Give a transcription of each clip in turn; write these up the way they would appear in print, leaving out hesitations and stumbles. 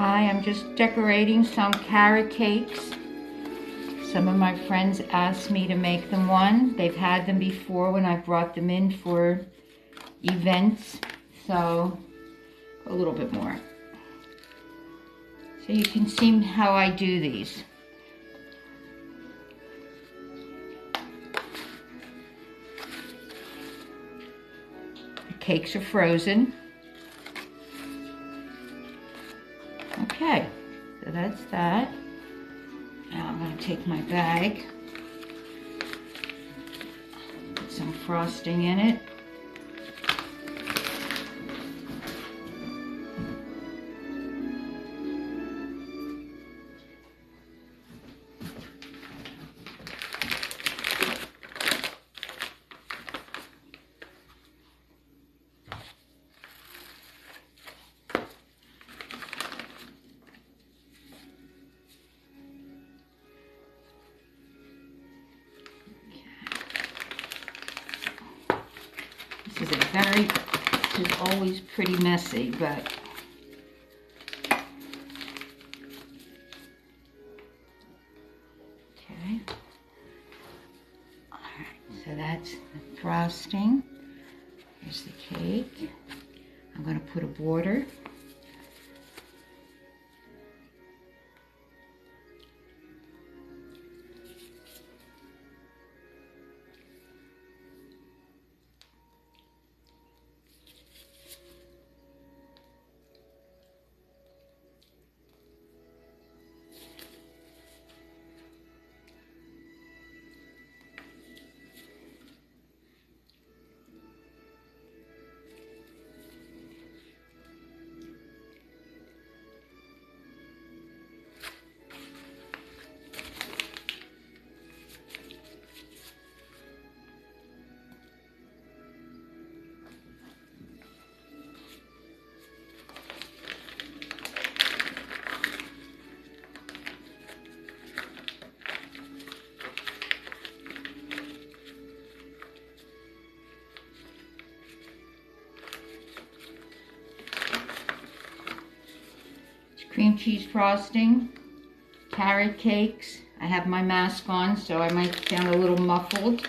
Hi, I'm just decorating some carrot cakes. Some of my friends asked me to make them one. They've had them before when I brought them in for events. So, a little bit more. So you can see how I do these. The cakes are frozen. Okay, so that's that. Now I'm going to take my bag, put some frosting in it. This is always pretty messy, but okay. All right, so that's the frosting. Here's the cake. I'm going to put a border. Cream cheese frosting, carrot cakes. I have my mask on, so I might sound a little muffled.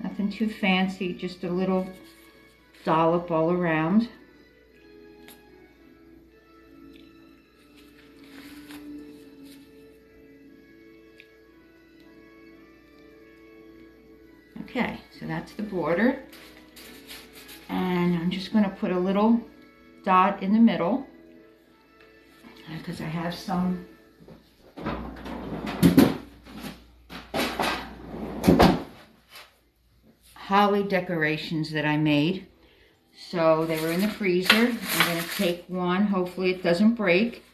Nothing too fancy, just a little dollop all around. Okay, so that's the border. And I'm just going to put a little dot in the middle because I have some holly decorations that I made. So they were in the freezer. I'm going to take one. Hopefully it doesn't break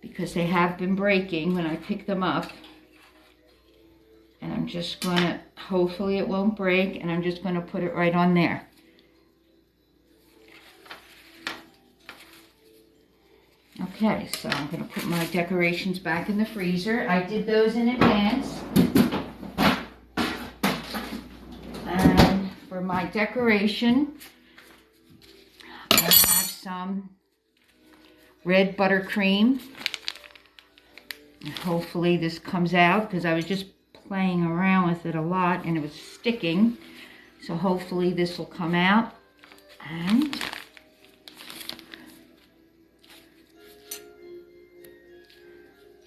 because they have been breaking when I pick them up. And I'm just going to, hopefully it won't break, and I'm just going to put it right on there. Okay, so I'm going to put my decorations back in the freezer. I did those in advance. And for my decoration, I have some red buttercream. And hopefully this comes out because I was just playing around with it a lot and it was sticking. So hopefully this will come out. And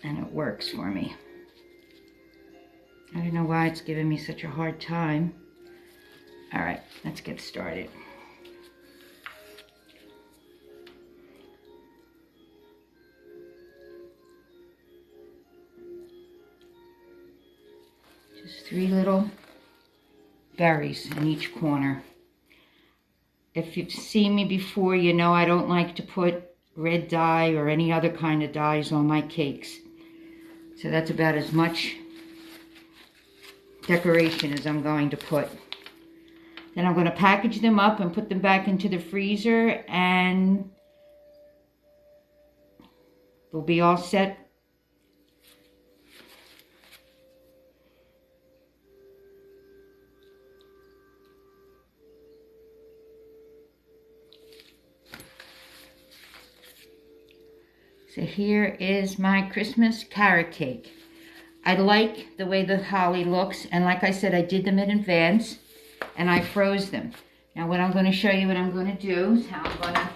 it works for me. I don't know why it's giving me such a hard time. All right, let's get started. Just 3 little berries in each corner. If you've seen me before, you know I don't like to put red dye or any other kind of dyes on my cakes. So that's about as much decoration as I'm going to put. Then I'm going to package them up and put them back into the freezer, and they'll be all set. So here is my Christmas carrot cake. I like the way the holly looks, and like I said, I did them in advance and I froze them. Now what I'm going to show you what I'm going to do is how I'm going to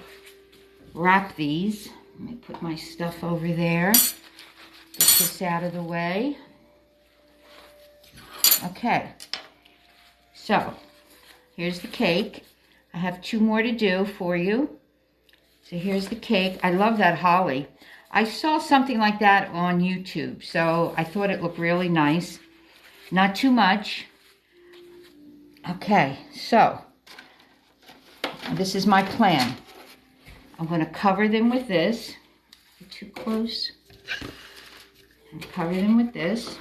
wrap these. Let me put my stuff over there. Get this out of the way. Okay, so here's the cake. I have 2 more to do for you. So here's the cake. I love that holly. I saw something like that on YouTube, so I thought it looked really nice. Not too much. Okay, so this is my plan. I'm going to cover them with this. Too close. And cover them with this.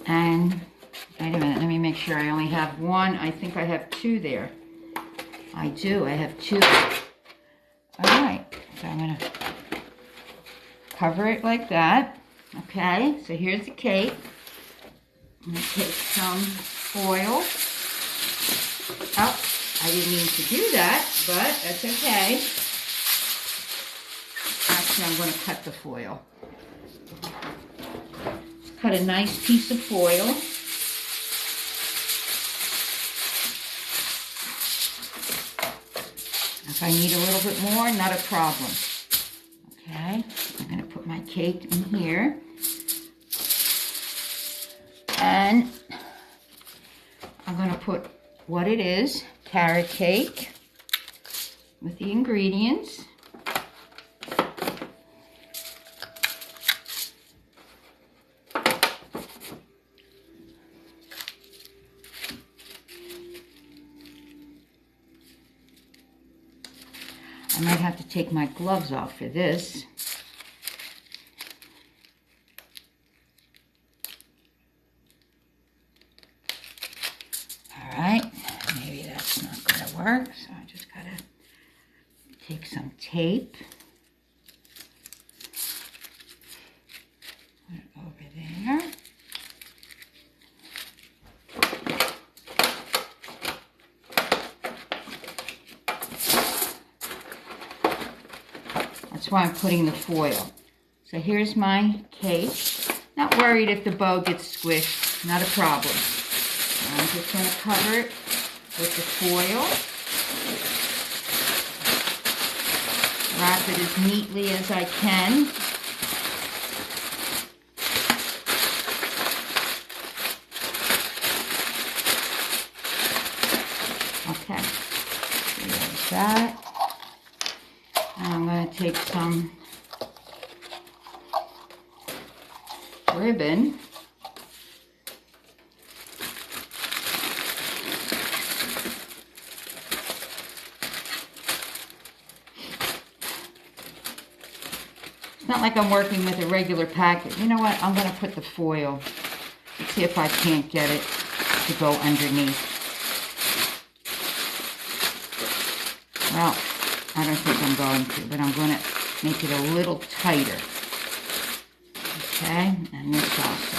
And wait a minute, let me make sure I only have 1. I think I have 2 there. I do, I have 2. All right, so I'm going to cover it like that. Okay, so here's the cake. I'm going to take some foil. Oh, I didn't mean to do that, but that's okay. Actually, I'm going to cut the foil. Cut a nice piece of foil. If I need a little bit more, not a problem. Okay, I'm going to put my cake in here. And I'm going to put what it is, carrot cake, with the ingredients. I might have to take my gloves off for this. All right, maybe that's not going to work, so I just got to take some tape. Put it over there. That's why I'm putting the foil. So here's my cake. Not worried if the bow gets squished, not a problem. I'm just going to cover it with the foil. Wrap it as neatly as I can. Okay, there's that. And I'm going to take some ribbon. It's not like I'm working with a regular packet. You know what? I'm going to put the foil. Let's see if I can't get it to go underneath. Well, I don't think I'm going to, but I'm going to make it a little tighter. Okay, and this also.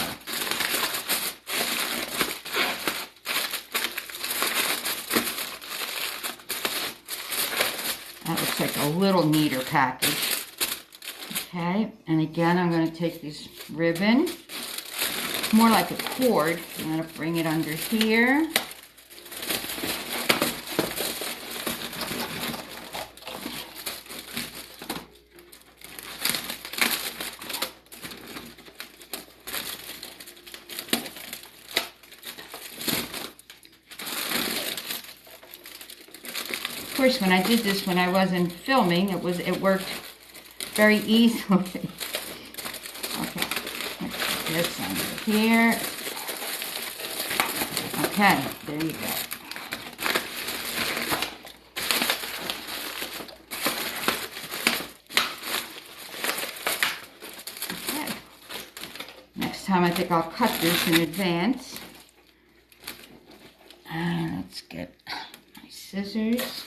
That looks like a little neater package. Okay, and again, I'm going to take this ribbon, more like a cord. I'm going to bring it under here. Of course, when I did this when I wasn't filming, it worked very easily. Okay, let's put this under here. Okay, there you go. Okay. Next time I think I'll cut this in advance. get my scissors.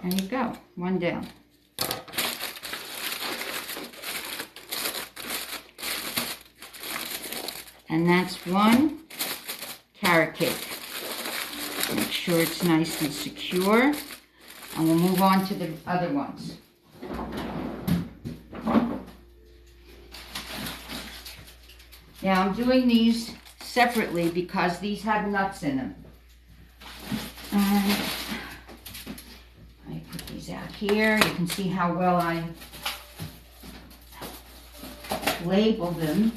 There you go, one down. And that's one carrot cake. Make sure it's nice and secure. And we'll move on to the other ones. Now I'm doing these separately because these have nuts in them. And I put these out here. You can see how well I label them.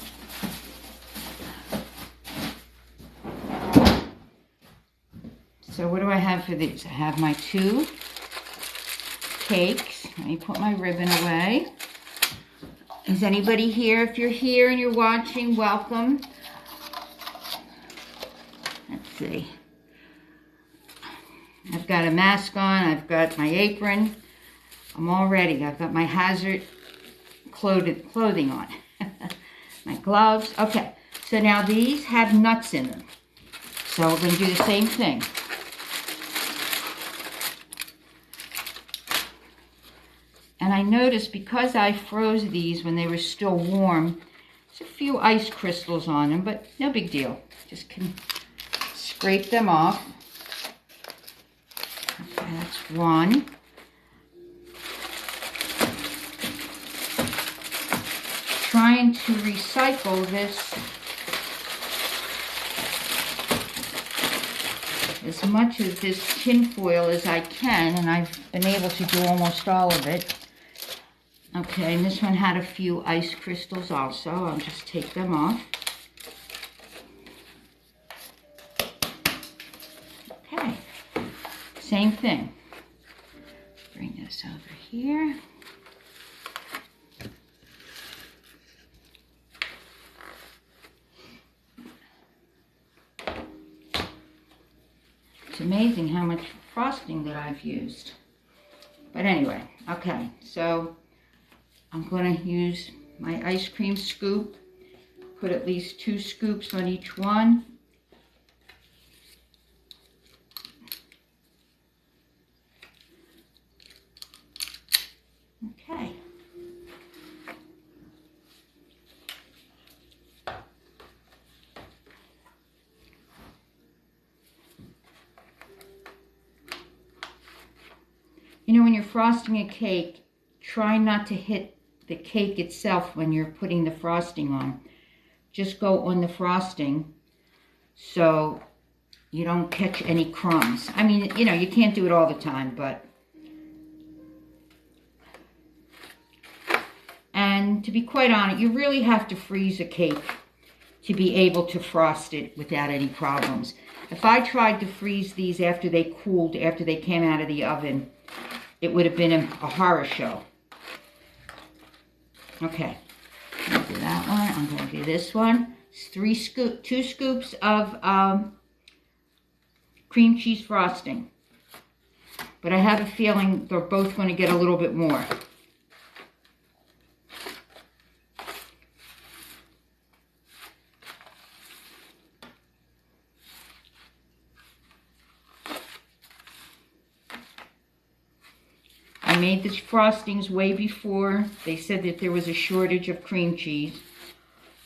So what do I have for these? I have my 2 cakes. Let me put my ribbon away. Is anybody here? If you're here and you're watching, welcome. Let's see. I've got a mask on. I've got my apron. I'm all ready. I've got my hazard clothing on. My gloves. Okay. So now these have nuts in them. So we're going to do the same thing. And I noticed because I froze these when they were still warm, there's a few ice crystals on them, but no big deal. Just can scrape them off. Okay, that's one. Trying to recycle this as much of this tin foil as I can, and I've been able to do almost all of it. Okay, and this one had a few ice crystals also. I'll just take them off. Okay, same thing. Bring this over here. It's amazing how much frosting that I've used. But anyway, okay, so I'm going to use my ice cream scoop, put at least 2 scoops on each one. Okay. You know, when you're frosting a cake, try not to hit the cake itself when you're putting the frosting on. Just go on the frosting so you don't catch any crumbs. I mean, you know, you can't do it all the time, but... And to be quite honest, you really have to freeze a cake to be able to frost it without any problems. If I tried to freeze these after they cooled, after they came out of the oven, it would have been a horror show. Okay, I'm going to do that one. I'm going to do this one. It's 2 scoops of cream cheese frosting. But I have a feeling they're both going to get a little bit more. I made the frostings way before they said that there was a shortage of cream cheese.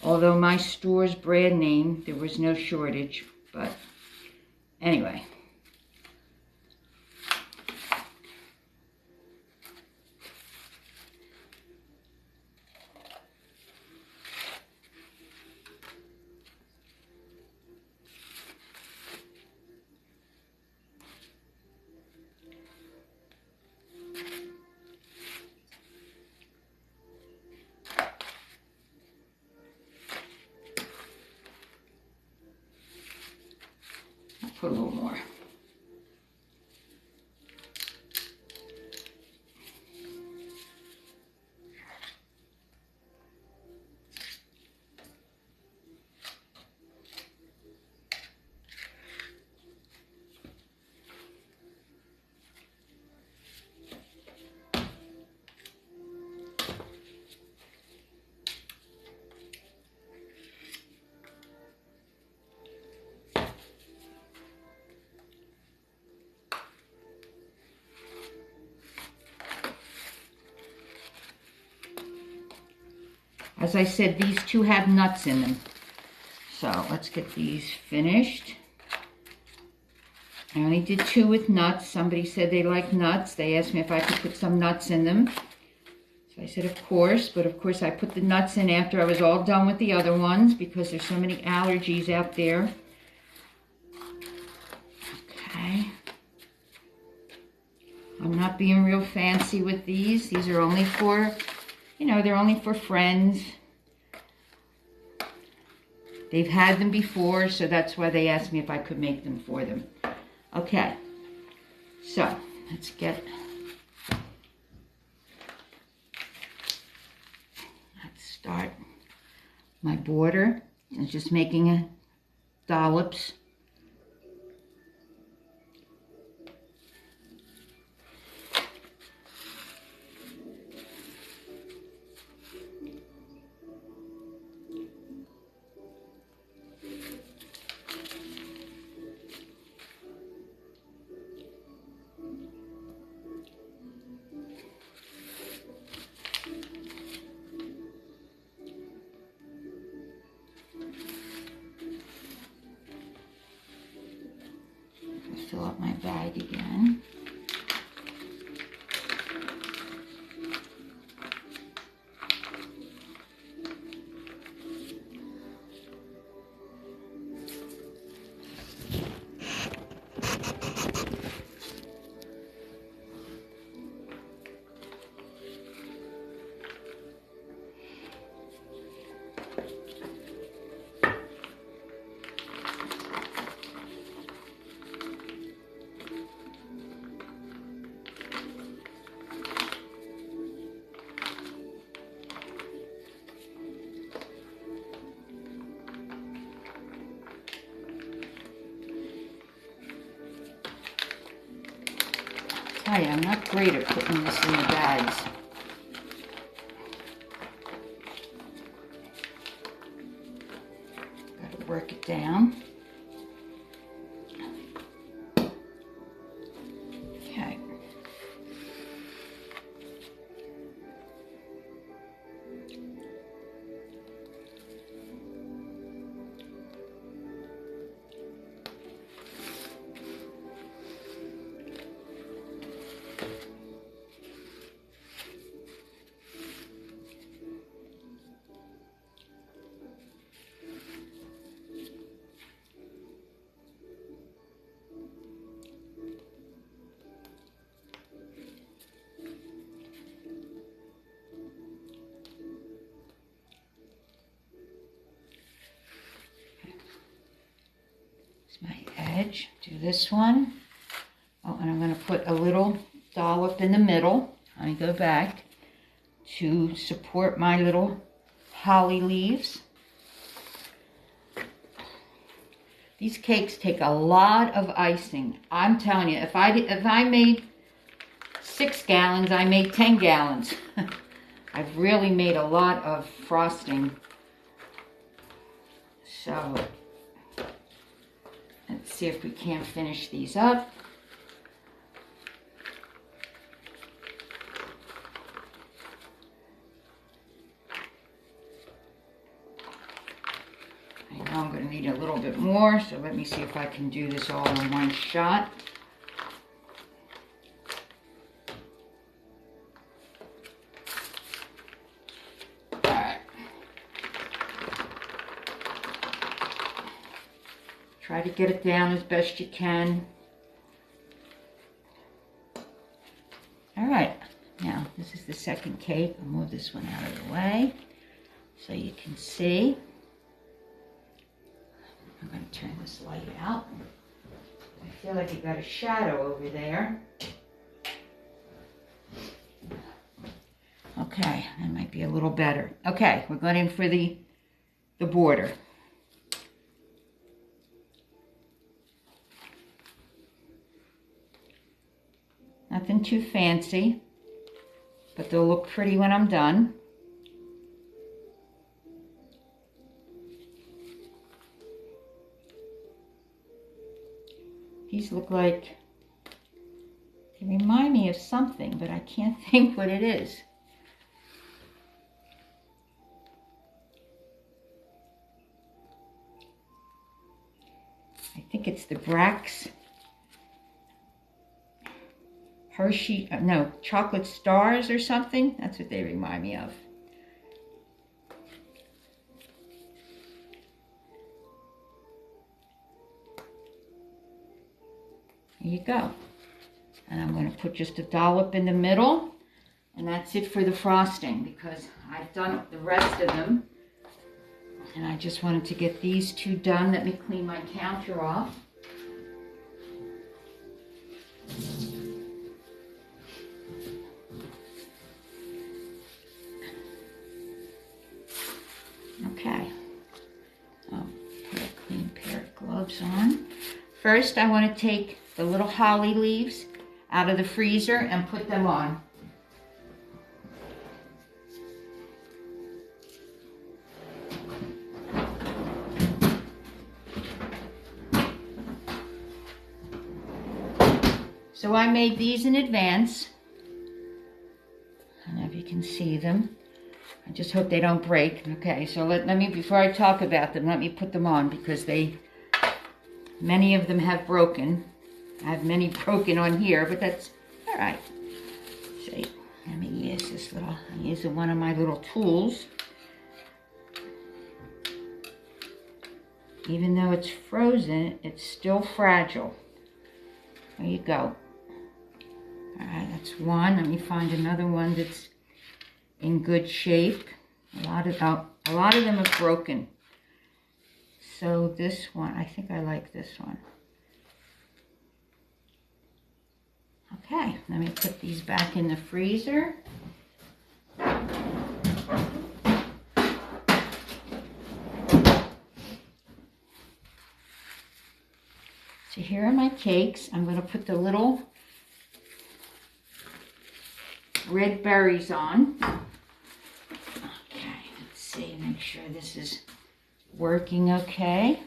Although my store's brand name, there was no shortage. But anyway. Put a little more. As I said, these two have nuts in them. So let's get these finished. I only did 2 with nuts. Somebody said they like nuts. They asked me if I could put some nuts in them. So I said, of course. But of course, I put the nuts in after I was all done with the other ones because there's so many allergies out there. Okay. I'm not being real fancy with these. These are only for, you know, they're only for friends. They've had them before, so that's why they asked me if I could make them for them. Okay, so let's start my border. I'm just making dollops. Fill up my bag again. I'm not great at putting this in the bags. Gotta work it down. Okay. My edge, do this one. Oh, and I'm going to put a little dollop in the middle. I go back to support my little holly leaves. These cakes take a lot of icing. I'm telling you, if I made 6 gallons, I made 10 gallons. I've really made a lot of frosting. So let's see if we can't finish these up. I know I'm going to need a little bit more, so let me see if I can do this all in one shot. Try to get it down as best you can. All right, now this is the second cake. I'll move this one out of the way so you can see. I'm going to turn this light out. I feel like you got a shadow over there. Okay, that might be a little better. Okay, we're going in for the border. Nothing too fancy, but they'll look pretty when I'm done. These look like, they remind me of something, but I can't think what it is. it's the Brax Hershey, no, Chocolate Stars or something. That's what they remind me of. There you go. And I'm going to put just a dollop in the middle. And that's it for the frosting, because I've done the rest of them. And I just wanted to get these two done. Let me clean my counter off. Okay. I'll put a clean pair of gloves on. First, I want to take the little holly leaves out of the freezer and put them on. So I made these in advance. I don't know if you can see them. I just hope they don't break. Okay, so let me, before I talk about them, let me put them on, because many of them have broken. I have many broken on here, but that's all right. See, let me use this little, I'm using one of my little tools. Even though it's frozen, it's still fragile. There you go. All right, that's one. Let me find another one that's in good shape. A lot of them are broken. So this one, I think I like this one. Okay, let me put these back in the freezer. So here are my cakes. I'm going to put the little red berries on. Okay, let's see, make sure this is working okay.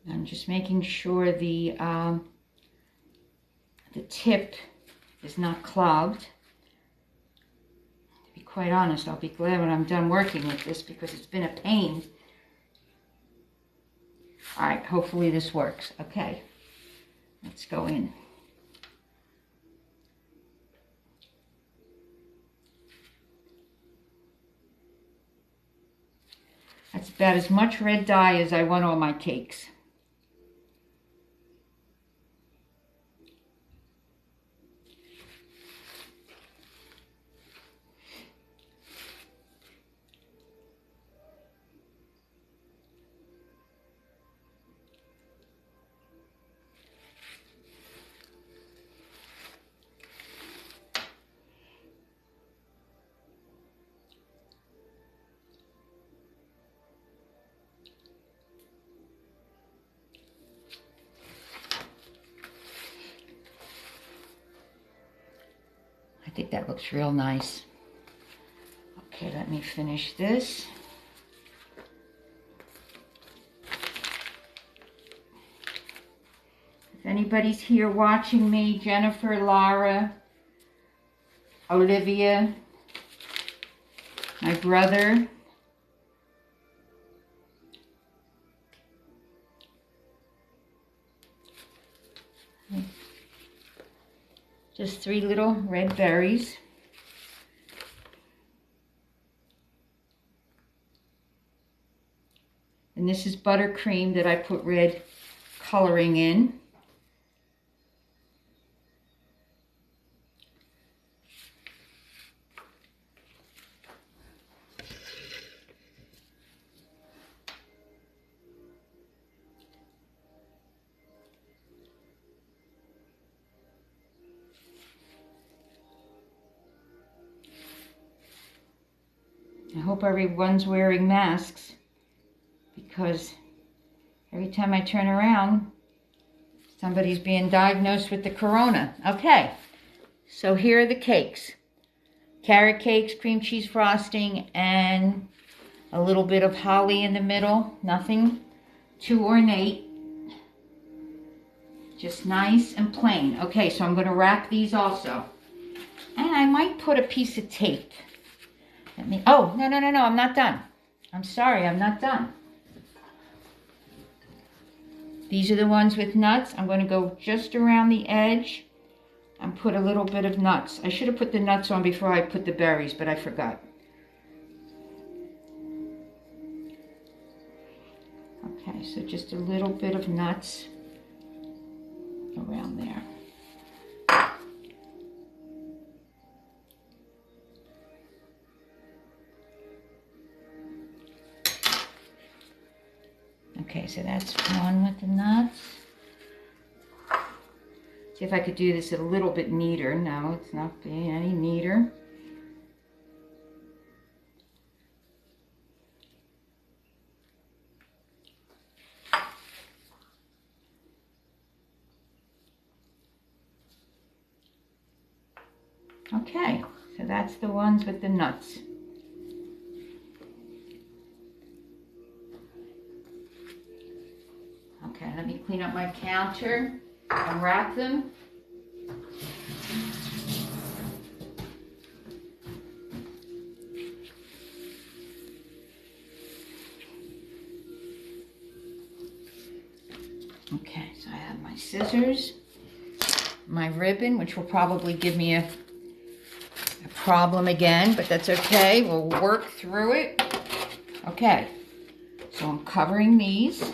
I'm just making sure the tip is not clogged. To be quite honest, I'll be glad when I'm done working with this, because it's been a pain. All right, hopefully this works. Okay, let's go in. That's about as much red dye as I want on my cakes. I think that looks real nice. Okay, let me finish this. If anybody's here watching me, Jennifer, Lara, Olivia, my brother, just 3 little red berries. And this is buttercream that I put red coloring in. I hope everyone's wearing masks, because every time I turn around, somebody's being diagnosed with the corona. Okay, so here are the cakes. Carrot cakes, cream cheese frosting, and a little bit of holly in the middle. Nothing too ornate. Just nice and plain. Okay, so I'm going to wrap these also. And I might put a piece of tape. Oh, no, I'm not done. I'm sorry, I'm not done. These are the ones with nuts. I'm going to go just around the edge and put a little bit of nuts. I should have put the nuts on before I put the berries, but I forgot. Okay, so just a little bit of nuts around there. Okay, so that's one with the nuts. See if I could do this a little bit neater. No, it's not being any neater. Okay, so that's the ones with the nuts. Okay, let me clean up my counter and wrap them. Okay, so I have my scissors, my ribbon, which will probably give me a problem again, but that's okay. We'll work through it. Okay, so I'm covering these.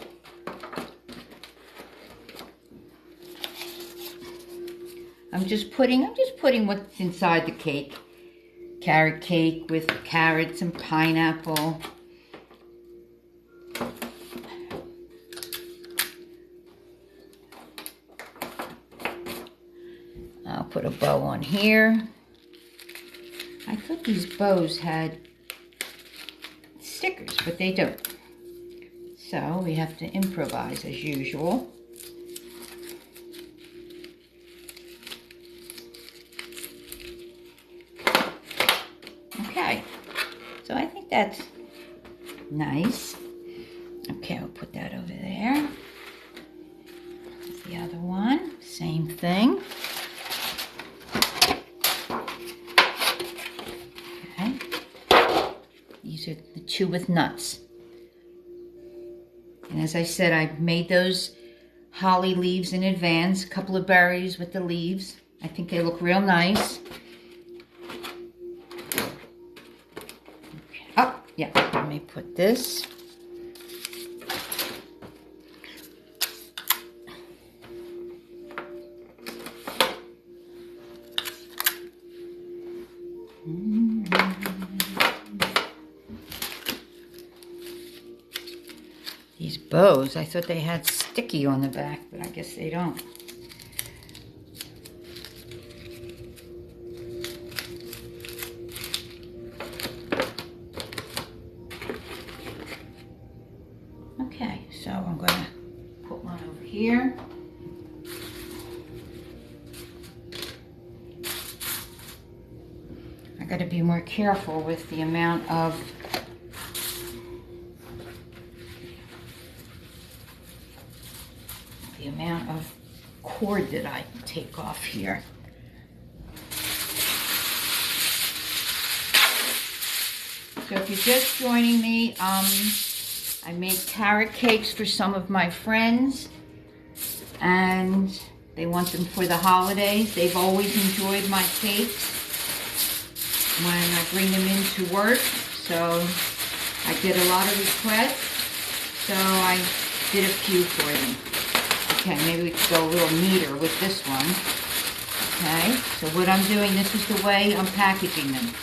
I'm just putting what's inside the cake. Carrot cake with carrots and pineapple. I'll put a bow on here. I thought these bows had stickers, but they don't. So we have to improvise as usual. Okay, so I think that's nice. Okay, I'll put that over there. The other one, same thing. Okay, these are the two with nuts. And as I said, I made those holly leaves in advance, a couple of berries with the leaves. I think they look real nice. Oh, yeah, let me put this. These bows, I thought they had sticky on the back, but I guess they don't. Okay, so I'm going to put one over here. I got to be more careful with the amount of cord that I take off here. So if you're just joining me, I made carrot cakes for some of my friends, and they want them for the holidays. They've always enjoyed my cakes when I bring them into work, so I get a lot of requests, so I did a few for them. Okay, maybe we could go a little neater with this one. Okay, so what I'm doing, this is the way I'm packaging them.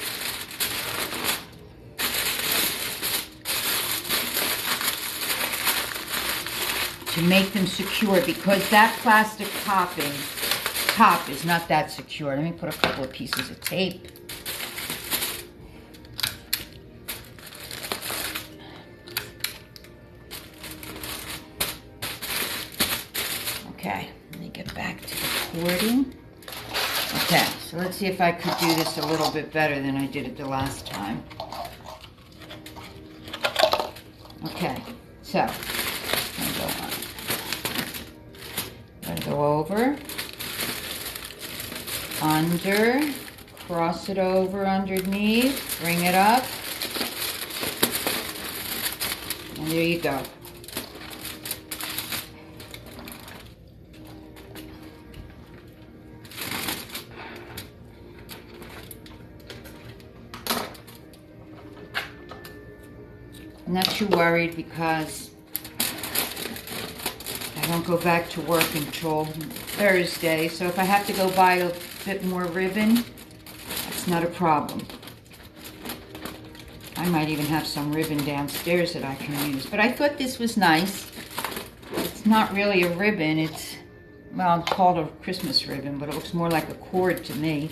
To make them secure, because that plastic top is not that secure. Let me put a couple of pieces of tape. Okay, let me get back to the cording. Okay, so let's see if I could do this a little bit better than I did it the last time. Okay, so I'm going to Go over, under, cross it over underneath, bring it up, and there you go. I'm not too worried because I don't go back to work until Thursday, so if I have to go buy a bit more ribbon, that's not a problem. I might even have some ribbon downstairs that I can use, but I thought this was nice. It's not really a ribbon, it's, well, it's called a Christmas ribbon, but it looks more like a cord to me.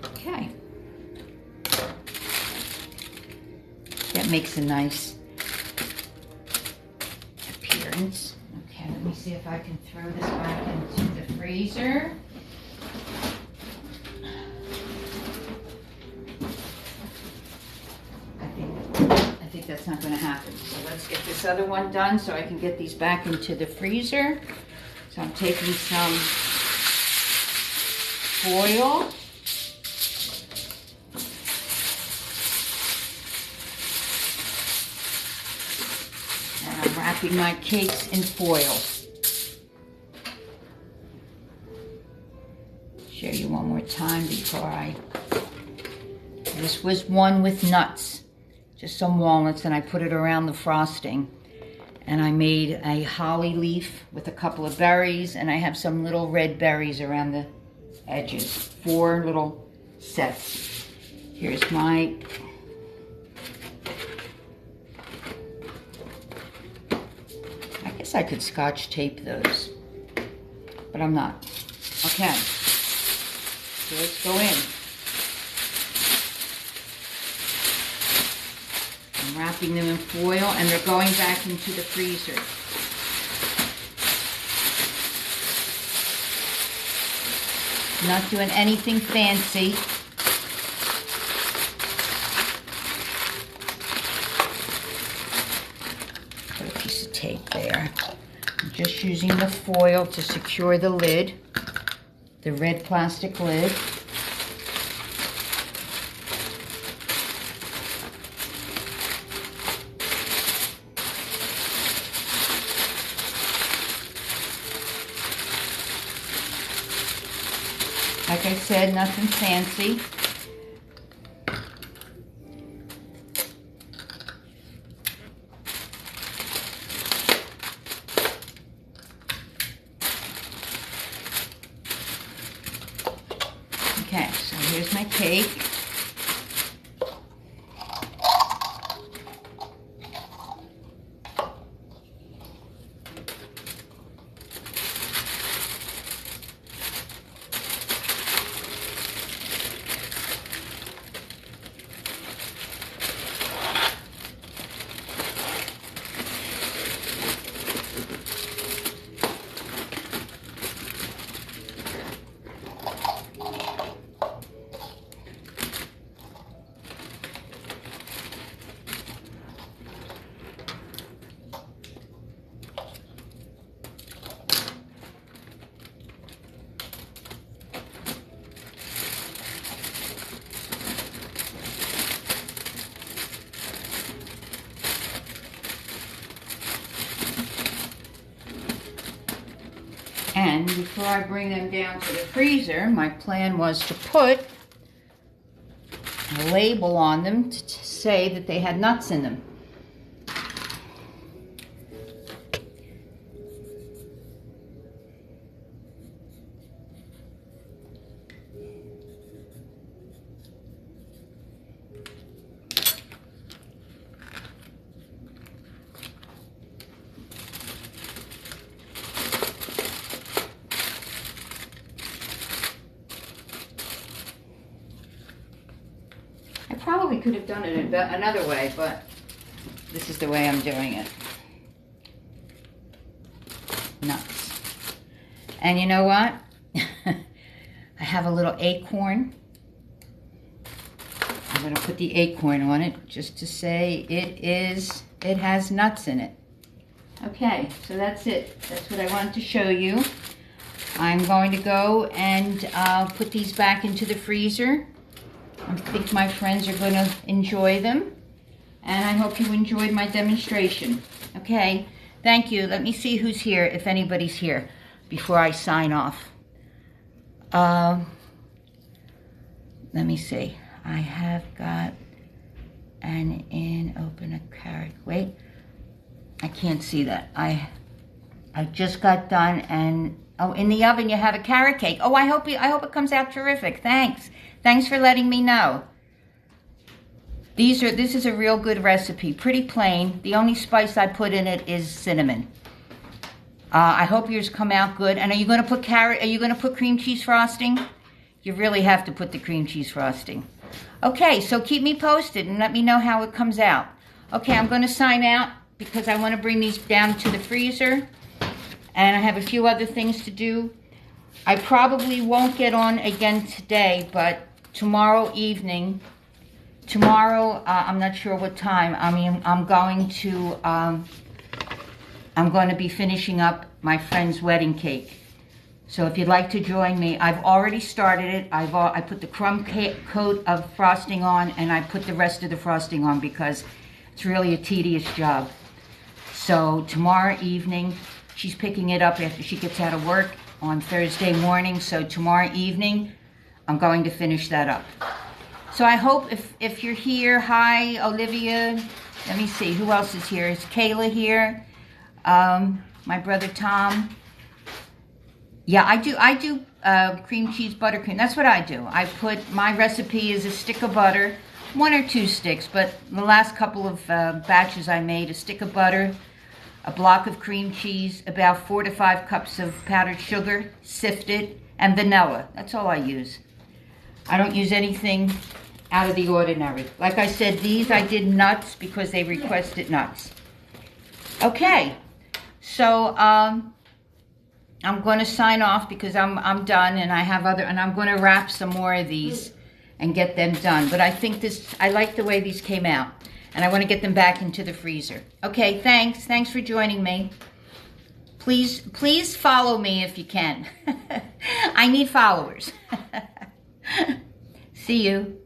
Okay. That makes a nice appearance. Okay, let me see if I can throw this back into the freezer. I think that's not going to happen. So let's get this other one done so I can get these back into the freezer. So I'm taking some foil. Wrapping my cakes in foil. Show you one more time before I... This was one with nuts, just some walnuts, and I put it around the frosting. And I made a holly leaf with a couple of berries, and I have some little red berries around the edges. 4 little sets. Here's my... I could scotch tape those, but I'm not. Okay, so let's go in. I'm wrapping them in foil and they're going back into the freezer. Not doing anything fancy. Tape there. I'm just using the foil to secure the lid, the red plastic lid. Like I said, nothing fancy. Okay, so here's my cake. And before I bring them down to the freezer, my plan was to put a label on them to say that they had nuts in them. Probably could have done it another way, but this is the way I'm doing it. Nuts. And you know what? I have a little acorn. I'm going to put the acorn on it just to say it has nuts in it. Okay, so that's it. That's what I wanted to show you. I'm going to go and put these back into the freezer. I think my friends are going to enjoy them. And I hope you enjoyed my demonstration. Okay, thank you. Let me see who's here, if anybody's here, before I sign off. Let me see. I have got open a carrot. Wait, I can't see that. I just got done, and oh, in the oven you have a carrot cake. Oh, I hope it comes out terrific. Thanks for letting me know. This is a real good recipe. Pretty plain. The only spice I put in it is cinnamon. I hope yours come out good. And are you going to put cream cheese frosting? You really have to put the cream cheese frosting. Okay, so keep me posted and let me know how it comes out. Okay, I'm going to sign out because I want to bring these down to the freezer. And I have a few other things to do. I probably won't get on again today, but tomorrow evening, I'm not sure what time. I mean, I'm going to be finishing up my friend's wedding cake. So if you'd like to join me, I've already started it. I put the crumb coat of frosting on, and I put the rest of the frosting on because it's really a tedious job. So tomorrow evening, she's picking it up after she gets out of work on Thursday morning. So tomorrow evening, I'm going to finish that up. So I hope if you're here, hi, Olivia. Let me see, who else is here? Is Kayla here? My brother Tom. Yeah, I do cream cheese buttercream. That's what I do. My recipe is a stick of butter, 1 or 2 sticks, but the last couple of batches I made, a stick of butter, a block of cream cheese, about 4 to 5 cups of powdered sugar, sifted, and vanilla. That's all I use. I don't use anything out of the ordinary. Like I said, these I did nuts because they requested nuts. Okay, so I'm going to sign off because I'm done, and I'm going to wrap some more of these and get them done. But I like the way these came out, and I want to get them back into the freezer. Okay, thanks for joining me. Please follow me if you can. I need followers. See you.